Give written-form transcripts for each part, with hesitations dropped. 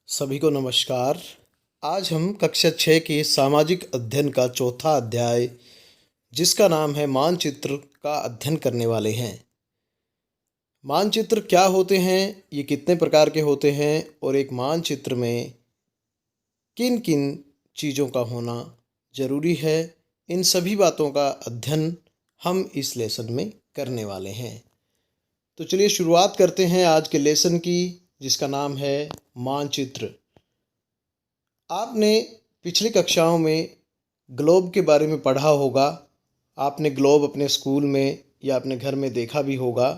सभी को नमस्कार। आज हम कक्षा 6 के सामाजिक अध्ययन का चौथा अध्याय, जिसका नाम है मानचित्र, का अध्ययन करने वाले हैं। मानचित्र क्या होते हैं, ये कितने प्रकार के होते हैं और एक मानचित्र में किन किन चीज़ों का होना ज़रूरी है, इन सभी बातों का अध्ययन हम इस लेसन में करने वाले हैं। तो चलिए शुरुआत करते हैं आज के लेसन की, जिसका नाम है मानचित्र। आपने पिछली कक्षाओं में ग्लोब के बारे में पढ़ा होगा। आपने ग्लोब अपने स्कूल में या अपने घर में देखा भी होगा।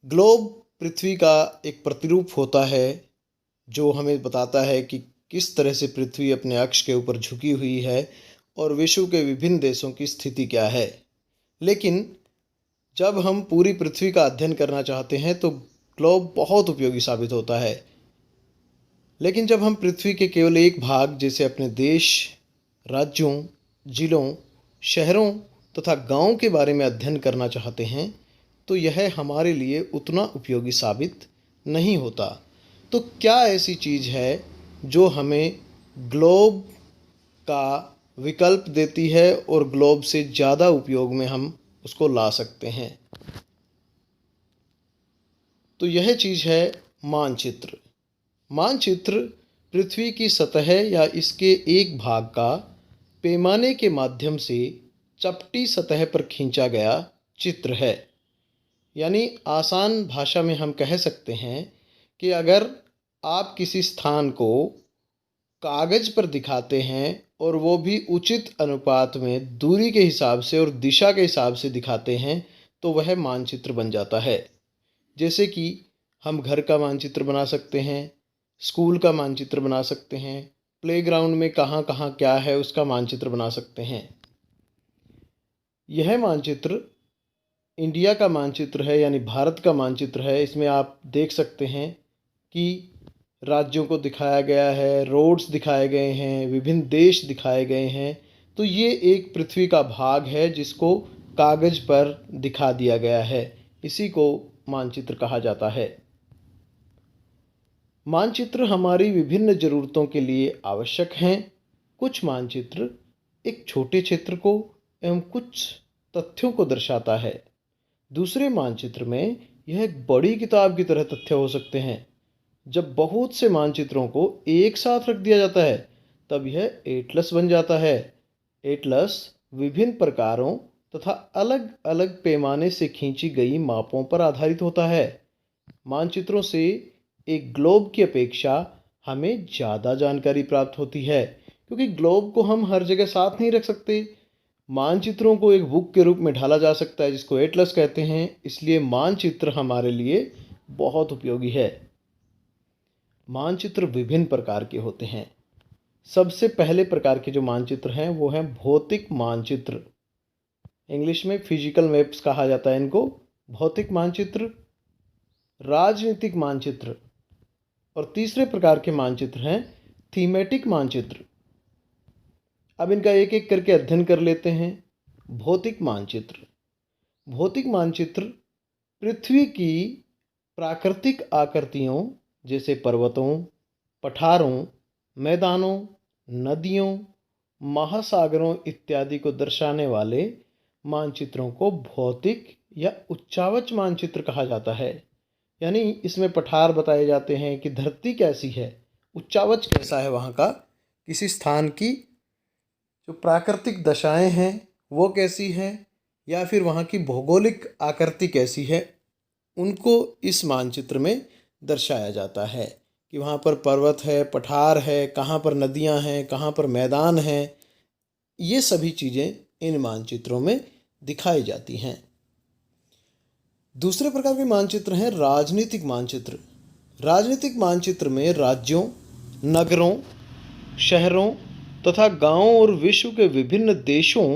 ग्लोब पृथ्वी का एक प्रतिरूप होता है जो हमें बताता है कि किस तरह से पृथ्वी अपने अक्ष के ऊपर झुकी हुई है और विश्व के विभिन्न देशों की स्थिति क्या है। लेकिन जब हम पूरी पृथ्वी का अध्ययन करना चाहते हैं तो ग्लोब बहुत उपयोगी साबित होता है। लेकिन जब हम पृथ्वी के केवल एक भाग जैसे अपने देश, राज्यों, जिलों, शहरों तथा गांवों के बारे में अध्ययन करना चाहते हैं तो यह हमारे लिए उतना उपयोगी साबित नहीं होता। तो क्या ऐसी चीज़ है जो हमें ग्लोब का विकल्प देती है और ग्लोब से ज़्यादा उपयोग में हम उसको ला सकते हैं? तो यह चीज़ है मानचित्र। मानचित्र पृथ्वी की सतह या इसके एक भाग का पैमाने के माध्यम से चपटी सतह पर खींचा गया चित्र है। यानी आसान भाषा में हम कह सकते हैं कि अगर आप किसी स्थान को कागज़ पर दिखाते हैं और वो भी उचित अनुपात में दूरी के हिसाब से और दिशा के हिसाब से दिखाते हैं तो वह मानचित्र बन जाता है। जैसे कि हम घर का मानचित्र बना सकते हैं, स्कूल का मानचित्र बना सकते हैं, प्लेग्राउंड में कहाँ कहाँ क्या है उसका मानचित्र बना सकते हैं। यह मानचित्र इंडिया का मानचित्र है, यानी भारत का मानचित्र है। इसमें आप देख सकते हैं कि राज्यों को दिखाया गया है, रोड्स दिखाए गए हैं, विभिन्न देश दिखाए गए हैं। तो ये एक पृथ्वी का भाग है जिसको कागज़ पर दिखा दिया गया है। इसी को मानचित्र कहा जाता है। मानचित्र हमारी विभिन्न ज़रूरतों के लिए आवश्यक हैं। कुछ मानचित्र एक छोटे क्षेत्र को एवं कुछ तथ्यों को दर्शाता है। दूसरे मानचित्र में यह एक बड़ी किताब की तरह तथ्य हो सकते हैं। जब बहुत से मानचित्रों को एक साथ रख दिया जाता है तब यह एटलस बन जाता है। एटलस विभिन्न प्रकारों तथा अलग अलग पैमाने से खींची गई मापों पर आधारित होता है। मानचित्रों से एक ग्लोब की अपेक्षा हमें ज़्यादा जानकारी प्राप्त होती है, क्योंकि ग्लोब को हम हर जगह साथ नहीं रख सकते। मानचित्रों को एक बुक के रूप में ढाला जा सकता है जिसको एटलस कहते हैं। इसलिए मानचित्र हमारे लिए बहुत उपयोगी है। मानचित्र विभिन्न प्रकार के होते हैं। सबसे पहले प्रकार के जो मानचित्र हैं वो हैं भौतिक मानचित्र। इंग्लिश में फिजिकल मैप्स कहा जाता है इनको। भौतिक मानचित्र, राजनीतिक मानचित्र और तीसरे प्रकार के मानचित्र हैं थीमेटिक मानचित्र। अब इनका एक एक करके अध्ययन कर लेते हैं। भौतिक मानचित्र। भौतिक मानचित्र पृथ्वी की प्राकृतिक आकृतियों जैसे पर्वतों, पठारों, मैदानों, नदियों, महासागरों इत्यादि को दर्शाने वाले मानचित्रों को भौतिक या उच्चावच मानचित्र कहा जाता है। यानी इसमें पठार बताए जाते हैं कि धरती कैसी है, उच्चावच कैसा है, वहाँ का किसी स्थान की जो प्राकृतिक दशाएं हैं वो कैसी हैं, या फिर वहाँ की भौगोलिक आकृति कैसी है, उनको इस मानचित्र में दर्शाया जाता है कि वहाँ पर पर्वत है, पठार है, कहाँ पर नदियाँ हैं, कहाँ पर मैदान हैं। ये सभी चीज़ें इन मानचित्रों में दिखाई जाती हैं। दूसरे प्रकार के मानचित्र हैं राजनीतिक मानचित्र। राजनीतिक मानचित्र में राज्यों, नगरों, शहरों तथा गांवों और विश्व के विभिन्न देशों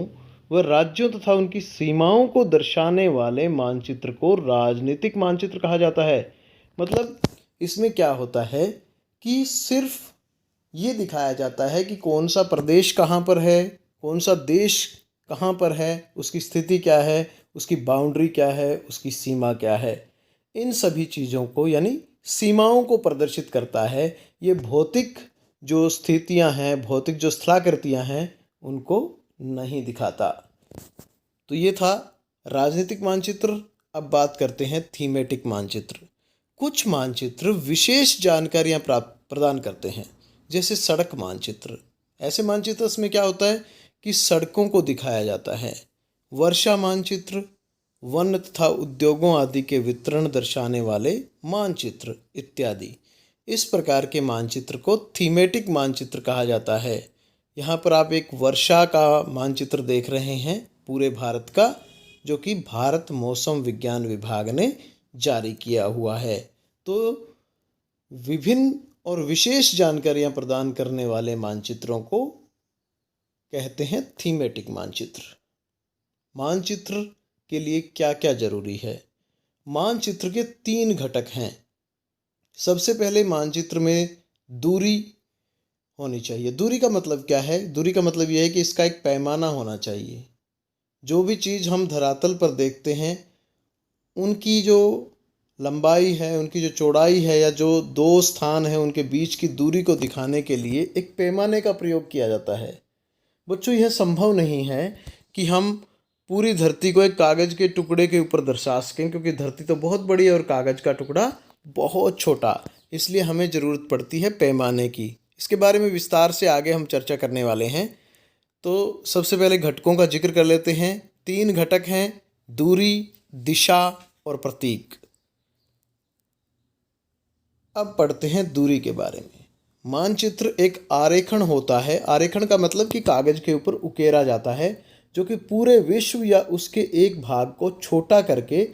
व राज्यों तथा उनकी सीमाओं को दर्शाने वाले मानचित्र को राजनीतिक मानचित्र कहा जाता है। मतलब इसमें क्या होता है कि सिर्फ ये दिखाया जाता है कि कौन सा प्रदेश कहाँ पर है, कौन सा देश कहाँ पर है, उसकी स्थिति क्या है, उसकी बाउंड्री क्या है, उसकी सीमा क्या है। इन सभी चीज़ों को यानी सीमाओं को प्रदर्शित करता है। ये भौतिक जो स्थितियां हैं, भौतिक जो स्थलाकृतियां हैं, उनको नहीं दिखाता। तो ये था राजनीतिक मानचित्र। अब बात करते हैं थीमेटिक मानचित्र। कुछ मानचित्र विशेष जानकारियां प्रदान करते हैं, जैसे सड़क मानचित्र। ऐसे मानचित्र में क्या होता है कि सड़कों को दिखाया जाता है। वर्षा मानचित्र वन तथा उद्योगों आदि के वितरण दर्शाने वाले मानचित्र इत्यादि। इस प्रकार के मानचित्र को थीमेटिक मानचित्र कहा जाता है। यहाँ पर आप एक वर्षा का मानचित्र देख रहे हैं पूरे भारत का, जो कि भारत मौसम विज्ञान विभाग ने जारी किया हुआ है। तो विभिन्न और विशेष जानकारियां प्रदान करने वाले मानचित्रों को कहते हैं थीमेटिक मानचित्र। मानचित्र के लिए क्या क्या जरूरी है? मानचित्र के 3 घटक हैं। सबसे पहले मानचित्र में दूरी होनी चाहिए। दूरी का मतलब क्या है? दूरी का मतलब यह है कि इसका एक पैमाना होना चाहिए। जो भी चीज़ हम धरातल पर देखते हैं, उनकी जो लंबाई है, उनकी जो चौड़ाई है, या जो 2 स्थान है उनके बीच की दूरी को दिखाने के लिए एक पैमाने का प्रयोग किया जाता है। बच्चों, यह संभव नहीं है कि हम पूरी धरती को एक कागज़ के टुकड़े के ऊपर दर्शा सकें, क्योंकि धरती तो बहुत बड़ी है और कागज़ का टुकड़ा बहुत छोटा। इसलिए हमें ज़रूरत पड़ती है पैमाने की। इसके बारे में विस्तार से आगे हम चर्चा करने वाले हैं। तो सबसे पहले घटकों का जिक्र कर लेते हैं। 3 घटक हैं: दूरी, दिशा और प्रतीक। अब पढ़ते हैं दूरी के बारे में। मानचित्र एक आरेखण होता है। आरेखण का मतलब कि कागज़ के ऊपर उकेरा जाता है, जो कि पूरे विश्व या उसके एक भाग को छोटा करके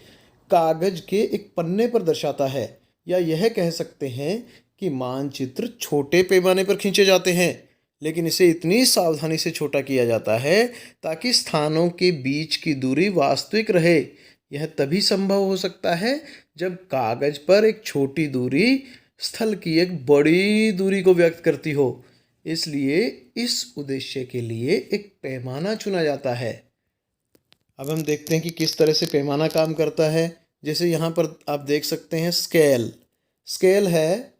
कागज़ के एक पन्ने पर दर्शाता है। या यह कह सकते हैं कि मानचित्र छोटे पैमाने पर खींचे जाते हैं, लेकिन इसे इतनी सावधानी से छोटा किया जाता है ताकि स्थानों के बीच की दूरी वास्तविक रहे। यह तभी संभव हो सकता है जब कागज़ पर एक छोटी दूरी स्थल की एक बड़ी दूरी को व्यक्त करती हो। इसलिए इस उद्देश्य के लिए एक पैमाना चुना जाता है। अब हम देखते हैं कि किस तरह से पैमाना काम करता है। जैसे यहाँ पर आप देख सकते हैं स्केल। स्केल है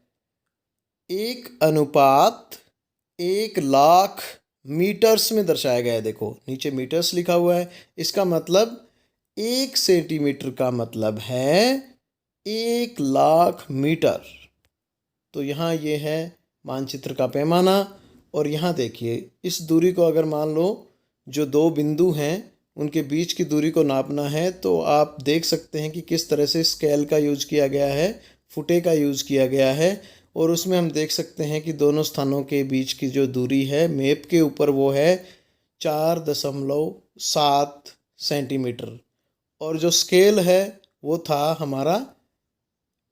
1:1,00,000 मीटर्स में दर्शाया गया है। देखो नीचे मीटर्स लिखा हुआ है। इसका मतलब 1 सेंटीमीटर का मतलब है 1,00,000 मीटर। तो यहाँ ये है मानचित्र का पैमाना। और यहाँ देखिए, इस दूरी को अगर मान लो जो 2 बिंदु हैं उनके बीच की दूरी को नापना है, तो आप देख सकते हैं कि किस तरह से स्केल का यूज़ किया गया है, फुटे का यूज़ किया गया है। और उसमें हम देख सकते हैं कि दोनों स्थानों के बीच की जो दूरी है मैप के ऊपर, वो है 4.7 सेंटीमीटर। और जो स्केल है वो था हमारा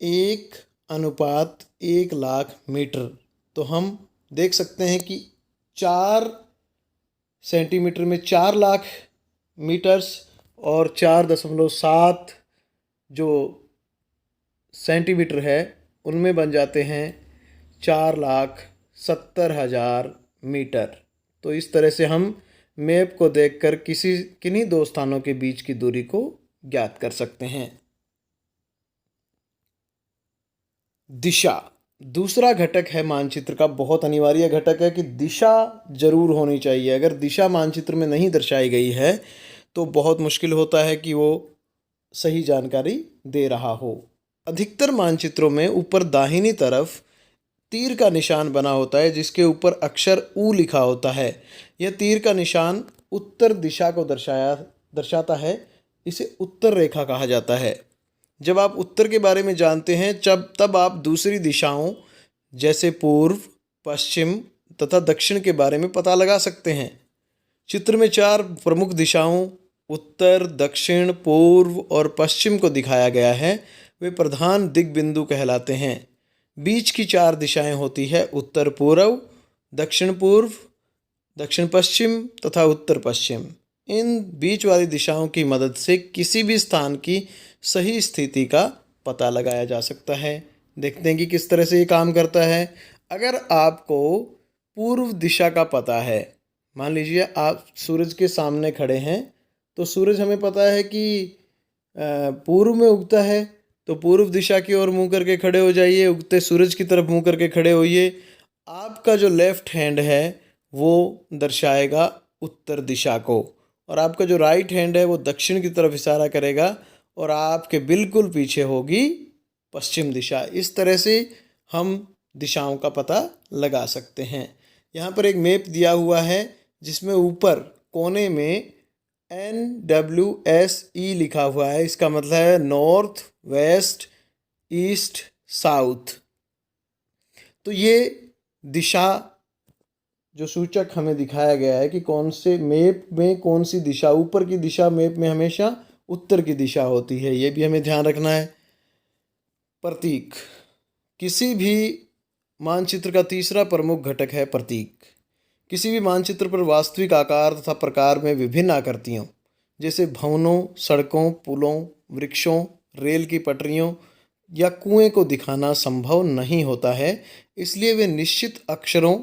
1:1,00,000 मीटर। तो हम देख सकते हैं कि 4 सेंटीमीटर में 4 लाख मीटर्स और 4.7 जो सेंटीमीटर है उनमें बन जाते हैं 4,70,000 मीटर। तो इस तरह से हम मैप को देखकर किन्हीं 2 स्थानों के बीच की दूरी को ज्ञात कर सकते हैं। दिशा दूसरा घटक है मानचित्र का। बहुत अनिवार्य घटक है कि दिशा जरूर होनी चाहिए। अगर दिशा मानचित्र में नहीं दर्शाई गई है तो बहुत मुश्किल होता है कि वो सही जानकारी दे रहा हो। अधिकतर मानचित्रों में ऊपर दाहिनी तरफ तीर का निशान बना होता है, जिसके ऊपर अक्षर ऊ लिखा होता है। यह तीर का निशान उत्तर दिशा को दर्शाता है। इसे उत्तर रेखा कहा जाता है। जब आप उत्तर के बारे में जानते हैं तब आप दूसरी दिशाओं जैसे पूर्व, पश्चिम तथा दक्षिण के बारे में पता लगा सकते हैं। चित्र में 4 प्रमुख दिशाओं उत्तर, दक्षिण, पूर्व और पश्चिम को दिखाया गया है। वे प्रधान दिग्बिंदु कहलाते हैं। बीच की 4 दिशाएं होती है: उत्तर पूर्व, दक्षिण पूर्व, दक्षिण पश्चिम तथा उत्तर पश्चिम। इन बीच वाली दिशाओं की मदद से किसी भी स्थान की सही स्थिति का पता लगाया जा सकता है। देखते हैं कि किस तरह से ये काम करता है। अगर आपको पूर्व दिशा का पता है, मान लीजिए आप सूरज के सामने खड़े हैं, तो सूरज हमें पता है कि पूर्व में उगता है। तो पूर्व दिशा की ओर मुंह करके खड़े हो जाइए, उगते सूरज की तरफ मुंह करके खड़े होइए। आपका जो लेफ्ट हैंड है वो दर्शाएगा उत्तर दिशा को, और आपका जो राइट हैंड है वो दक्षिण की तरफ इशारा करेगा, और आपके बिल्कुल पीछे होगी पश्चिम दिशा। इस तरह से हम दिशाओं का पता लगा सकते हैं। यहाँ पर एक मैप दिया हुआ है जिसमें ऊपर कोने में NWSE लिखा हुआ है। इसका मतलब है नॉर्थ, वेस्ट, ईस्ट, साउथ। तो ये दिशा जो सूचक हमें दिखाया गया है कि कौन से मैप में कौन सी दिशा, ऊपर की दिशा मैप में हमेशा उत्तर की दिशा होती है, ये भी हमें ध्यान रखना है। प्रतीक, किसी भी मानचित्र का तीसरा प्रमुख घटक है प्रतीक। किसी भी मानचित्र पर वास्तविक आकार तथा प्रकार में विभिन्न आकृतियों जैसे भवनों, सड़कों, पुलों, वृक्षों, रेल की पटरियों या कुएं को दिखाना संभव नहीं होता है। इसलिए वे निश्चित अक्षरों,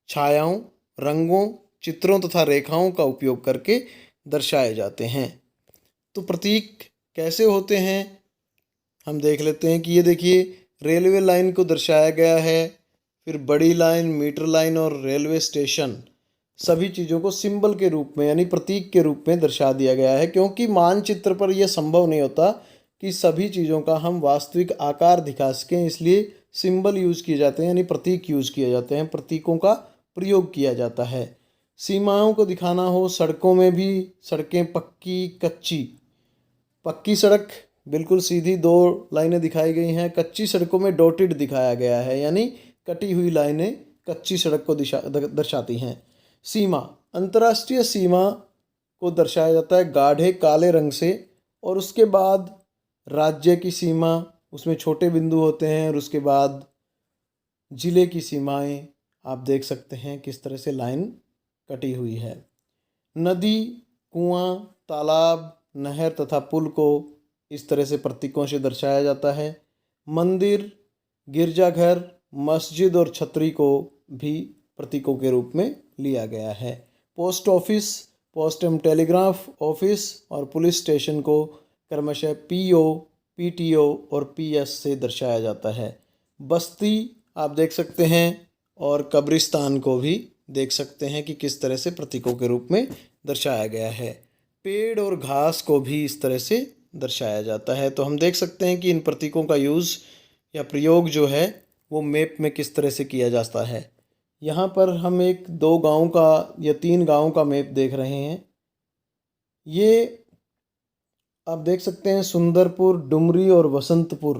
छायाओं, रंगों, चित्रों तथा रेखाओं का उपयोग करके दर्शाए जाते हैं। तो प्रतीक कैसे होते हैं हम देख लेते हैं कि ये देखिए, रेलवे लाइन को दर्शाया गया है, फिर बड़ी लाइन, मीटर लाइन और रेलवे स्टेशन, सभी चीज़ों को सिंबल के रूप में यानी प्रतीक के रूप में दर्शा दिया गया है, क्योंकि मानचित्र पर यह संभव नहीं होता कि सभी चीज़ों का हम वास्तविक आकार दिखा सकें। इसलिए सिंबल यूज़ किए जाते हैं यानी प्रतीक यूज़ किए जाते हैं, प्रतीकों का प्रयोग किया जाता है। सीमाओं को दिखाना हो, सड़कों में भी सड़कें पक्की, कच्ची, पक्की सड़क बिल्कुल सीधी 2 लाइनें दिखाई गई हैं, कच्ची सड़कों में डॉटेड दिखाया गया है यानी कटी हुई लाइनें कच्ची सड़क को दर्शाती हैं। सीमा, अंतर्राष्ट्रीय सीमा को दर्शाया जाता है गाढ़े काले रंग से, और उसके बाद राज्य की सीमा, उसमें छोटे बिंदु होते हैं, और उसके बाद जिले की सीमाएं आप देख सकते हैं किस तरह से लाइन कटी हुई है। नदी, कुआं, तालाब, नहर तथा पुल को इस तरह से प्रतीकों से दर्शाया जाता है। मंदिर, गिरजाघर, मस्जिद और छतरी को भी प्रतीकों के रूप में लिया गया है। पोस्ट ऑफिस, पोस्ट एवं टेलीग्राफ ऑफिस और पुलिस स्टेशन को क्रमशः PO, PTO और PS से दर्शाया जाता है। बस्ती आप देख सकते हैं, और कब्रिस्तान को भी देख सकते हैं कि किस तरह से प्रतीकों के रूप में दर्शाया गया है। पेड़ और घास को भी इस तरह से दर्शाया जाता है। तो हम देख सकते हैं कि इन प्रतीकों का यूज़ या प्रयोग जो है वो मैप में किस तरह से किया जाता है। यहाँ पर हम एक 2 गाँव का या 3 गाँव का मैप देख रहे हैं। ये आप देख सकते हैं सुंदरपुर, डुमरी और वसंतपुर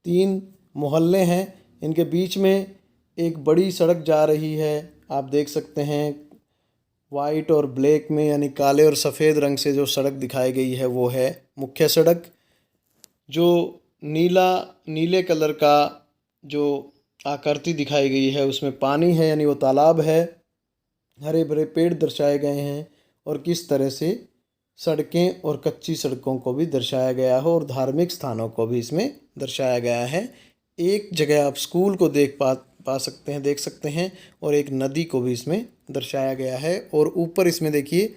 3 मोहल्ले हैं। इनके बीच में एक बड़ी सड़क जा रही है, आप देख सकते हैं वाइट और ब्लैक में यानी काले और सफ़ेद रंग से जो सड़क दिखाई गई है वो है मुख्य सड़क। जो नीले कलर का जो आकृति दिखाई गई है उसमें पानी है यानी वो तालाब है। हरे भरे पेड़ दर्शाए गए हैं, और किस तरह से सड़कें और कच्ची सड़कों को भी दर्शाया गया है, और धार्मिक स्थानों को भी इसमें दर्शाया गया है। एक जगह आप स्कूल को देख सकते हैं, और एक नदी को भी इसमें दर्शाया गया है। और ऊपर इसमें देखिए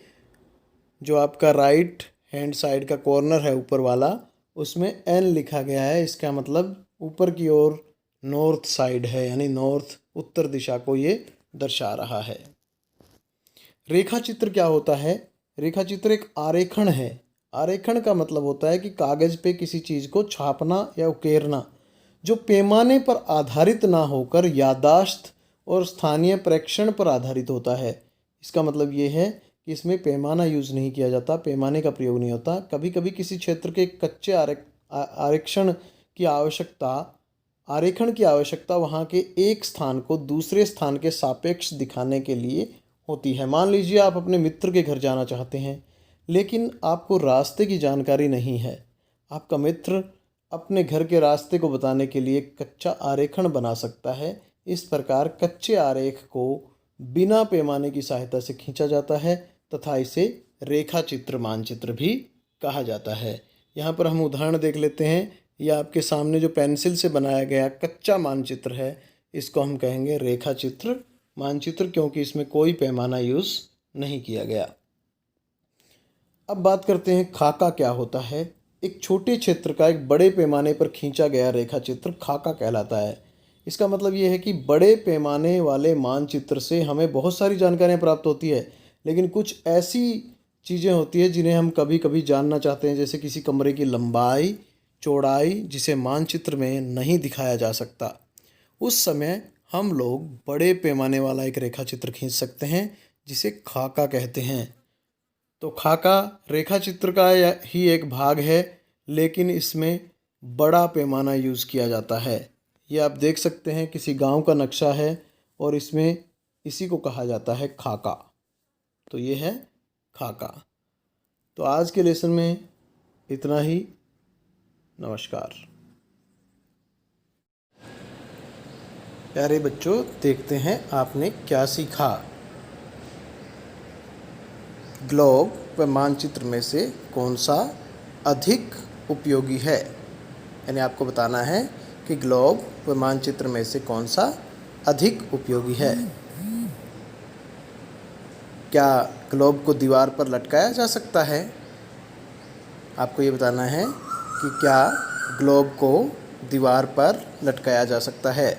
जो आपका राइट हैंड साइड का कॉर्नर है ऊपर वाला, उसमें N लिखा गया है। इसका मतलब ऊपर की ओर नॉर्थ साइड है यानी नॉर्थ, उत्तर दिशा को ये दर्शा रहा है। रेखा चित्र क्या होता है? रेखा चित्र एक आरेखण है। आरेखण का मतलब होता है कि कागज़ पे किसी चीज़ को छापना या उकेरना, जो पैमाने पर आधारित ना होकर याददाश्त और स्थानीय प्रेक्षण पर आधारित होता है। इसका मतलब ये है कि इसमें पैमाना यूज़ नहीं किया जाता, पैमाने का प्रयोग नहीं होता। कभी कभी किसी क्षेत्र के कच्चे आरेखण की आवश्यकता वहाँ के एक स्थान को दूसरे स्थान के सापेक्ष दिखाने के लिए होती है। मान लीजिए आप अपने मित्र के घर जाना चाहते हैं, लेकिन आपको रास्ते की जानकारी नहीं है। आपका मित्र अपने घर के रास्ते को बताने के लिए कच्चा आरेखण बना सकता है। इस प्रकार कच्चे आरेख को बिना पैमाने की सहायता से खींचा जाता है तथा इसे रेखा चित्र, मानचित्र भी कहा जाता है। यहाँ पर हम उदाहरण देख लेते हैं। यह आपके सामने जो पेंसिल से बनाया गया कच्चा मानचित्र है, इसको हम कहेंगे रेखा चित्र मानचित्र, क्योंकि इसमें कोई पैमाना यूज़ नहीं किया गया। अब बात करते हैं खाका क्या होता है। एक छोटे क्षेत्र का एक बड़े पैमाने पर खींचा गया रेखा चित्र खाका कहलाता है। इसका मतलब ये है कि बड़े पैमाने वाले मानचित्र से हमें बहुत सारी जानकारियाँ प्राप्त होती है, लेकिन कुछ ऐसी चीज़ें होती हैं जिन्हें हम कभी कभी जानना चाहते हैं, जैसे किसी कमरे की लंबाई, चौड़ाई, जिसे मानचित्र में नहीं दिखाया जा सकता। उस समय हम लोग बड़े पैमाने वाला एक रेखा चित्र खींच सकते हैं जिसे खाका कहते हैं। तो खाका रेखा चित्र का ही एक भाग है, लेकिन इसमें बड़ा पैमाना यूज़ किया जाता है। ये आप देख सकते हैं किसी गांव का नक्शा है और इसमें इसी को कहा जाता है खाका। तो ये है खाका। तो आज के लेसन में इतना ही। नमस्कार। प्यारे बच्चों, देखते हैं आपने क्या सीखा। ग्लोब व मानचित्र में से कौन सा अधिक उपयोगी है, यानी आपको बताना है कि ग्लोब व मानचित्र में से कौन सा अधिक उपयोगी है। क्या ग्लोब को दीवार पर लटकाया जा सकता है? आपको ये बताना है कि क्या ग्लोब को दीवार पर लटकाया जा सकता है।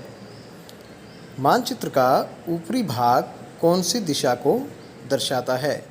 मानचित्र का ऊपरी भाग कौन सी दिशा को दर्शाता है?